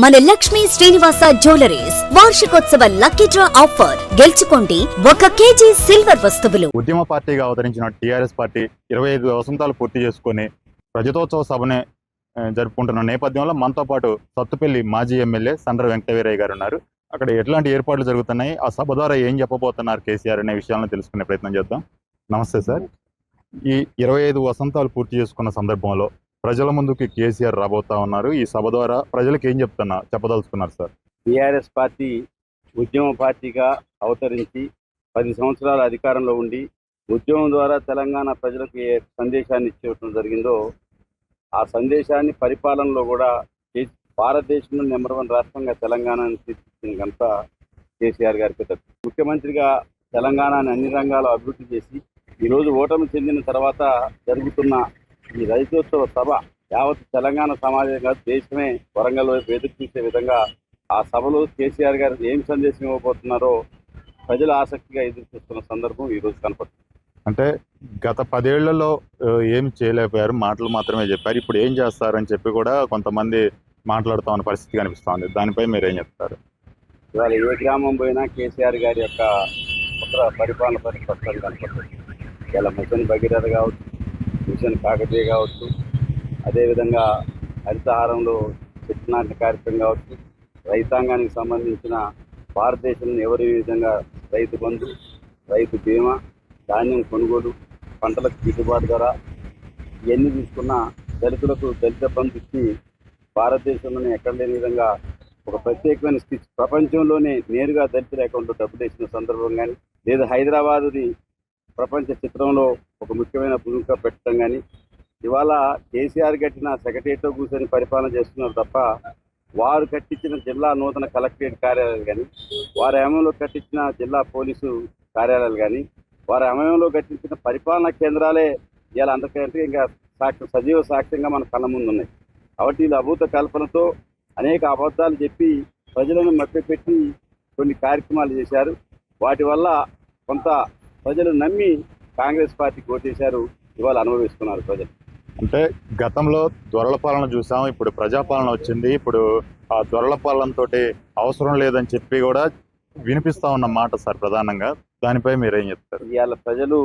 మన లక్ష్మీ శ్రీనివాస జ్యువెలరీస్ వార్షికోత్సవ lucky draw offer. గెలుచుకోండి 1 కేజీ సిల్వర్ వస్తువులు. ఉద్యమ పార్టీగా అవతరించిన టీఆర్ఎస్ పార్టీ 25 వసంతాలు పూర్తి చేసుకుని రజతోత్సవ సభని జరుపుకుంటున్న నేపథ్యంలో మనతో పాటు సత్తుపల్లి మాజీ ఎమ్మెల్యే సండ్ర వెంకటవీరయ్య గారు ఉన్నారు. అక్కడ ఎట్లాంటి ఏర్పాట్లు జరుగుతున్నాయి, ఆ సభ ద్వారా ఏం చెప్పబోతున్నారు కేసీఆర్ అనే విషయాలను తెలుసుకునే ప్రయత్నం చేద్దాం. నమస్తే సార్. ఈ 25 వసంతాలు పూర్తి చేసుకున్న సందర్భంలో ప్రజల ముందుకి కేసీఆర్ రాబోతా ఉన్నారు. ఈ సభ ద్వారా ప్రజలకు ఏం చెప్పదలుచుకున్నారు సార్? టీఆర్ఎస్ పార్టీ ఉద్యమ పార్టీగా అవతరించి 10 సంవత్సరాల అధికారంలో ఉండి ఉద్యమం ద్వారా తెలంగాణ ప్రజలకు ఏ సందేశాన్ని ఇచ్చేయడం జరిగిందో ఆ సందేశాన్ని పరిపాలనలో కూడా భారతదేశంలో నెంబర్ 1 రాష్ట్రంగా తెలంగాణను తీర్చిదిద్దిన ఘనత కేసీఆర్ గారికి దక్కుతుంది. ముఖ్యమంత్రిగా తెలంగాణని అన్ని రంగాల్లో అభివృద్ధి చేసి ఈరోజు ఓటమి చెందిన తర్వాత జరుగుతున్న ఈ రజతోత్సవ సభ యావత్ తెలంగాణ సమాజంగా దేశమే వరంగల్ వైపు ఎదురు చూసే విధంగా ఆ సభలో కేసీఆర్ గారు ఏం సందేశం ఇవ్వబోతున్నారో ప్రజలు ఆసక్తిగా ఎదురు చూస్తున్న సందర్భం ఈరోజు కనపడుతుంది. అంటే గత 10 ఏళ్లలో ఏమి చేయలేకపోయారు, మాటలు మాత్రమే చెప్పారు. ఇప్పుడు ఏం చేస్తారని చెప్పి కూడా కొంతమంది మాట్లాడుతూ ఉన్న పరిస్థితి కనిపిస్తుంది. దానిపై మీరు ఏం చెప్తారు? ఇవాళ ఏ గ్రామం పోయినా కేసీఆర్ గారి యొక్క పరిపాలన పరిస్థితులు కనపడుతుంది. ఇలా మిషన్ భగీరథ కావచ్చు, మిషన్ కాకతీయ కావచ్చు, అదేవిధంగా హరితహారంలో చెట్టు నాటిన కార్యక్రమం కావచ్చు, రైతాంగానికి సంబంధించిన భారతదేశంలో ఎవరి విధంగా రైతు బంధు, రైతు బీమా, ధాన్యం కొనుగోలు, పంటలకు గిట్టుబాటు ధర ఇవన్నీ తీసుకున్న దళితులకు దళిత బంధు ఇచ్చి భారతదేశంలోనే ఎక్కడ లేని విధంగా ఒక ప్రత్యేకమైన స్థితి ప్రపంచంలోనే నేరుగా దళితుల అకౌంట్లో డబ్బులు వేసిన సందర్భం కానీ, లేదా హైదరాబాదుని ప్రపంచ చిత్రంలో ఒక ముఖ్యమైన భూమిక పెట్టడం కానీ, ఇవాళ కేసీఆర్ కట్టిన సెక్రటరియట్లో కూర్చొని పరిపాలన చేస్తున్నారు తప్ప వారు కట్టించిన జిల్లా నూతన కలెక్టరేట్ కార్యాలయాలు కానీ, వారి హయాంలో కట్టించిన జిల్లా పోలీసు కార్యాలయాలు కానీ, వారి హయాంలో కట్టించిన పరిపాలనా కేంద్రాలే ఇవాళ అంతకంటే ఇంకా సజీవ సాక్ష్యంగా మన కళ్ళ ముందు ఉన్నాయి. కాబట్టి వీళ్ళు అభూత కల్పనతో అనేక అబద్ధాలు చెప్పి ప్రజలను మభ్యపెట్టి కొన్ని కార్యక్రమాలు చేశారు. వాటి వల్ల కొంత ప్రజలు నమ్మి కాంగ్రెస్ పార్టీకి ఓటేశారు. ఇవాళ అనుభవిస్తున్నారు ప్రజలు. అంటే గతంలో దొరల పాలన చూసాం, ఇప్పుడు ప్రజాపాలన వచ్చింది. ఇప్పుడు ఆ దొరల పాలనతో అవసరం లేదని చెప్పి కూడా వినిపిస్తా ఉన్న మాట సార్ ప్రధానంగా. దానిపై మీరేం చెప్తారు? ఇవాళ ప్రజలు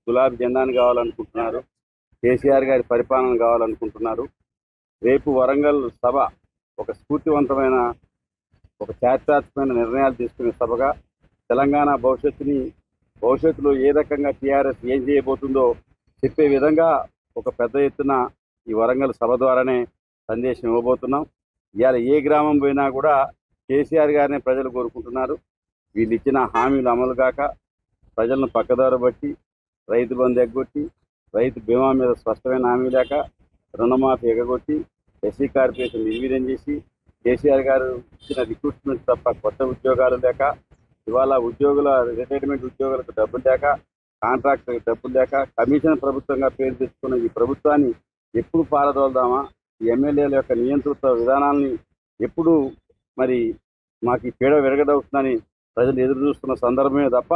గులాబీ జెండాను కావాలనుకుంటున్నారు, కేసీఆర్ గారి పరిపాలన కావాలనుకుంటున్నారు. రేపు వరంగల్ సభ ఒక స్ఫూర్తివంతమైన, ఒక చారిత్రాత్మకమైన నిర్ణయాలు తీసుకునే సభగా తెలంగాణ భవిష్యత్తులో ఏ రకంగా టీఆర్ఎస్ ఏం చేయబోతుందో చెప్పే విధంగా ఒక పెద్ద ఎత్తున ఈ వరంగల్ సభ ద్వారానే సందేశం ఇవ్వబోతున్నాం. ఇవాళ ఏ గ్రామం పోయినా కూడా కేసీఆర్ గారిని ప్రజలు కోరుకుంటున్నారు. వీళ్ళు ఇచ్చిన హామీలు అమలు కాక ప్రజలను పక్కదారు బట్టి, రైతు బంధు ఎగ్గొట్టి, రైతు బీమా మీద స్పష్టమైన హామీ లేక, రుణమాఫీ ఎగగొట్టి, ఎస్సీ కార్పొరేషన్ నిర్వీర్యం చేసి, కేసీఆర్ గారు ఇచ్చిన రిక్రూట్మెంట్ తప్ప కొత్త ఉద్యోగాలు లేక, ఇవాళ రిటైర్మెంట్ ఉద్యోగులకు డబ్బులు లేక, కాంట్రాక్టర్కి డబ్బులు లేక, కమిషన్ ప్రభుత్వంగా పేరు తెచ్చుకున్న ఈ ప్రభుత్వాన్ని ఎప్పుడు పారదోల్దామా, ఈ ఎమ్మెల్యేల యొక్క నియంతృత్వ విధానాన్ని ఎప్పుడు మరి మాకు ఈ పీడ విరగడవుతుందని ప్రజలు ఎదురు చూస్తున్న సందర్భమే తప్ప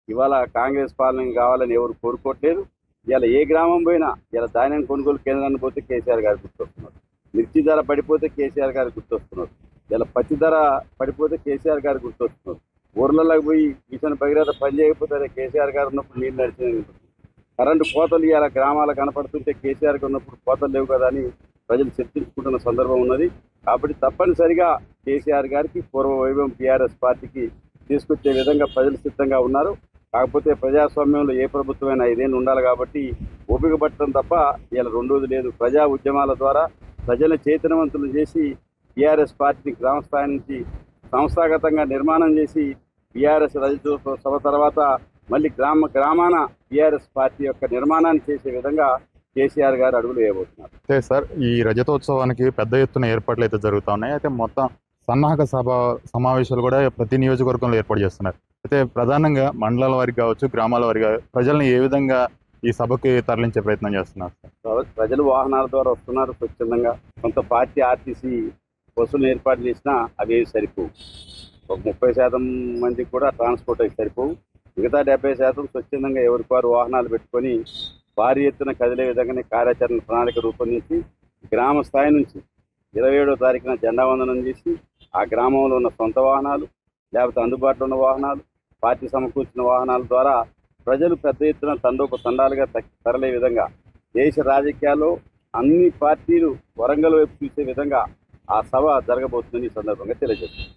ఇవాళ కాంగ్రెస్ పాలన కావాలని ఎవరు కోరుకోవట్లేదు. ఇవాళ ఏ గ్రామం పోయినా ఇవాళ ధాన్యం కొనుగోలు కేంద్రాన్ని పోతే కేసీఆర్ గారు గుర్తొస్తున్నారు, మిర్చి ధర పడిపోతే కేసీఆర్ గారు గుర్తొస్తున్నారు, ఇలా పత్తి ధర పడిపోతే కేసీఆర్ గారు గుర్తొస్తున్నారు. ఊర్లలోకి పోయి మిషన్ భగీరథ పని చేయకపోతే కేసీఆర్ గారు ఉన్నప్పుడు నీళ్ళు నడిచిన కరెంటు కోతలు ఇవాళ గ్రామాలు కనపడుతుంటే కేసీఆర్ గారు ఉన్నప్పుడు కోతలు లేవు కదా అని ప్రజలు చర్చించుకుంటున్న సందర్భం ఉన్నది. కాబట్టి తప్పనిసరిగా కేసీఆర్ గారికి పూర్వ వైభవం టీఆర్ఎస్ పార్టీకి తీసుకొచ్చే విధంగా ప్రజలు సిద్ధంగా ఉన్నారు. కాకపోతే ప్రజాస్వామ్యంలో ఏ ప్రభుత్వమైనా 5 ఏళ్ళు ఉండాలి కాబట్టి ఓపిక పట్టడం తప్ప ఇలా రెండోది లేదు. ప్రజా ఉద్యమాల ద్వారా ప్రజలను చైతన్యవంతులు చేసి టీఆర్ఎస్ పార్టీని గ్రామ స్థాయి నుంచి సంస్థాగతంగా నిర్మాణం చేసి టీఆర్ఎస్ రజతోత్సవ సభ తర్వాత మళ్ళీ గ్రామాన టీఆర్ఎస్ పార్టీ యొక్క నిర్మాణాన్ని చేసే విధంగా కేసీఆర్ గారు అడుగులు వేయబోతున్నారు. అయితే సార్, ఈ రజతోత్సవానికి పెద్ద ఎత్తున ఏర్పాట్లు అయితే జరుగుతూ ఉన్నాయి. అయితే మొత్తం సన్నాహక సమావేశాలు కూడా ప్రతి నియోజకవర్గంలో ఏర్పాటు చేస్తున్నారు. అయితే ప్రధానంగా మండలాల వారికి కావచ్చు, గ్రామాల వారికి ప్రజల్ని ఏ విధంగా ఈ సభకి తరలించే ప్రయత్నం చేస్తున్నారు? ప్రజలు వాహనాల ద్వారా వస్తున్నారు స్వచ్ఛందంగా. కొంత పార్టీ ఆర్టీసీ బస్సులు ఏర్పాటు చేసినా అవి సరిపోవు. ఒక 30% మందికి కూడా ట్రాన్స్పోర్ట్ అయితే సరిపోవు. మిగతా 70% స్వచ్ఛందంగా ఎవరికి వారు వాహనాలు పెట్టుకొని భారీ ఎత్తున కదిలే విధంగానే కార్యాచరణ ప్రణాళిక రూపొందించి గ్రామ స్థాయి నుంచి 27వ తారీఖున జెండా వందనం చేసి ఆ గ్రామంలో ఉన్న సొంత వాహనాలు లేకపోతే అందుబాటులో ఉన్న వాహనాలు పార్టీ సమకూర్చిన వాహనాల ద్వారా ప్రజలు పెద్ద ఎత్తున తండోపతండాలుగా తరలే విధంగా దేశ రాజకీయాల్లో అన్ని పార్టీలు వరంగల్ వైపు చూసే విధంగా ఆ సభ జరగబోతుందని ఈ సందర్భంగా తెలియజేస్తుంది.